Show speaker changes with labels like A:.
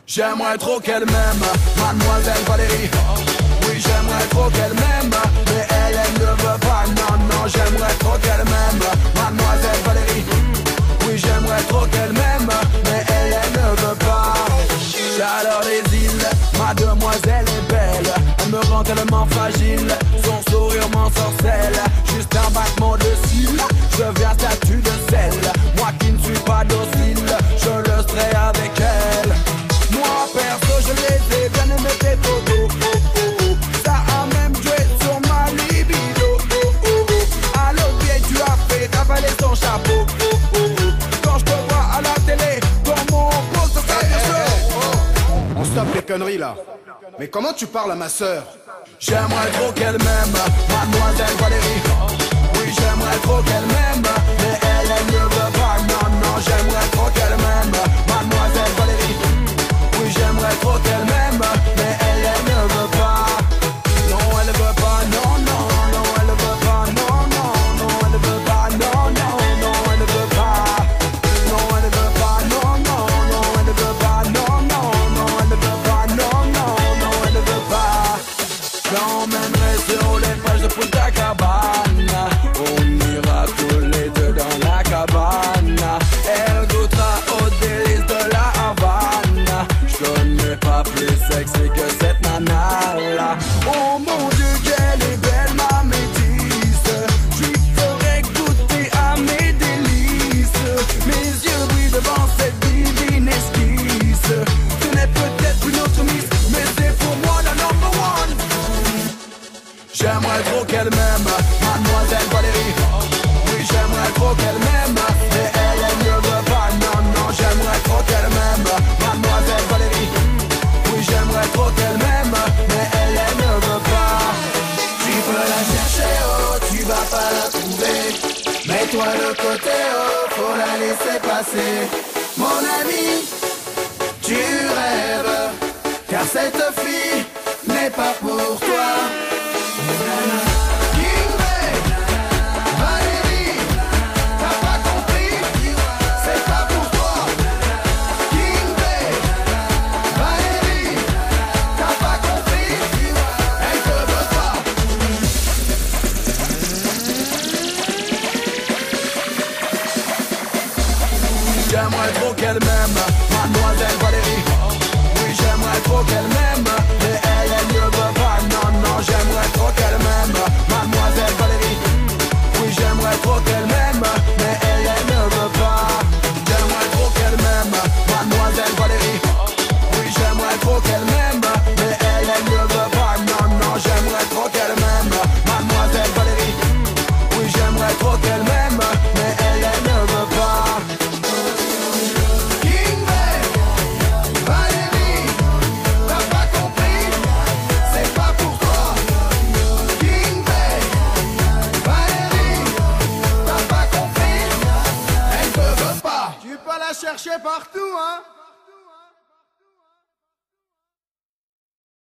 A: J'aimerais trop qu'elle m'aime, mademoiselle Valérie. Oui, j'aimerais trop qu'elle m'aime, mais elle ne veut pas. Non, non, j'aimerais trop qu'elle m'aime, mademoiselle Valérie. Oui, j'aimerais trop qu'elle m'aime, mais elle ne veut pas. J'adore les îles, ma demoiselle est belle. Elle me rend tellement fragile, son sourire m'ensorcelle. Juste un battement de cils, je deviens statue de sel. Moi qui ne suis pas docile, je le serai avec elle. Moi perso je les ai bien aimé tes photos. Ça a même joué sur ma libido. À l'autre pied tu as fait avaler ton chapeau. Quand je te vois à la télé, dans mon poste ça devient chaud.
B: On stoppe les conneries là. Mais comment tu parles à ma sœur?
A: J'aimerais trop qu'elle m'aime, mademoiselle Valérie. Oui, j'aimerais trop qu'elle m'aime, mais elle ne veut pas. Non, non, j'aimerais trop qu'elle m'aime, mademoiselle Valérie. Oui, j'aimerais trop qu'elle m'aime, mais elle ne veut pas. Non, elle veut pas, non, non, non, elle veut pas, non, non, non, elle veut pas, non, non, non, elle veut pas. Non, elle veut pas, non, non, non, elle veut pas, non, non, non, elle veut pas, non, non, non, elle veut pas. J'emmènerai sur les plages de Punta Cabana. On ira tous les deux dans la cabane. Elle goûtera aux délices de la Havane. J'connais pas plus sexy que cette nana là. Oh mon Dieu qu'elle est belle ma métisse. J'lui ferai goûter à mes délices. Mes yeux brillent devant cette divine esquisse. Ce n'est peut-être une autre miss, mais c'est pour moi la number one. J'aimerais trop qu'elle m'aime, mademoiselle Valérie. Oui, j'aimerais trop qu'elle m'aime, mais elle ne veut pas. Non, non, j'aimerais trop qu'elle m'aime, mademoiselle Valérie. Oui, j'aimerais trop qu'elle m'aime, mais elle ne veut pas. Tu peux la chercher, oh, tu vas pas la trouver. Mets-toi de côté, oh, faut la laisser passer. Mon ami, tu rêves, car cette fille n'est pas pour toi. J'aimerais trop qu'elle m'aime,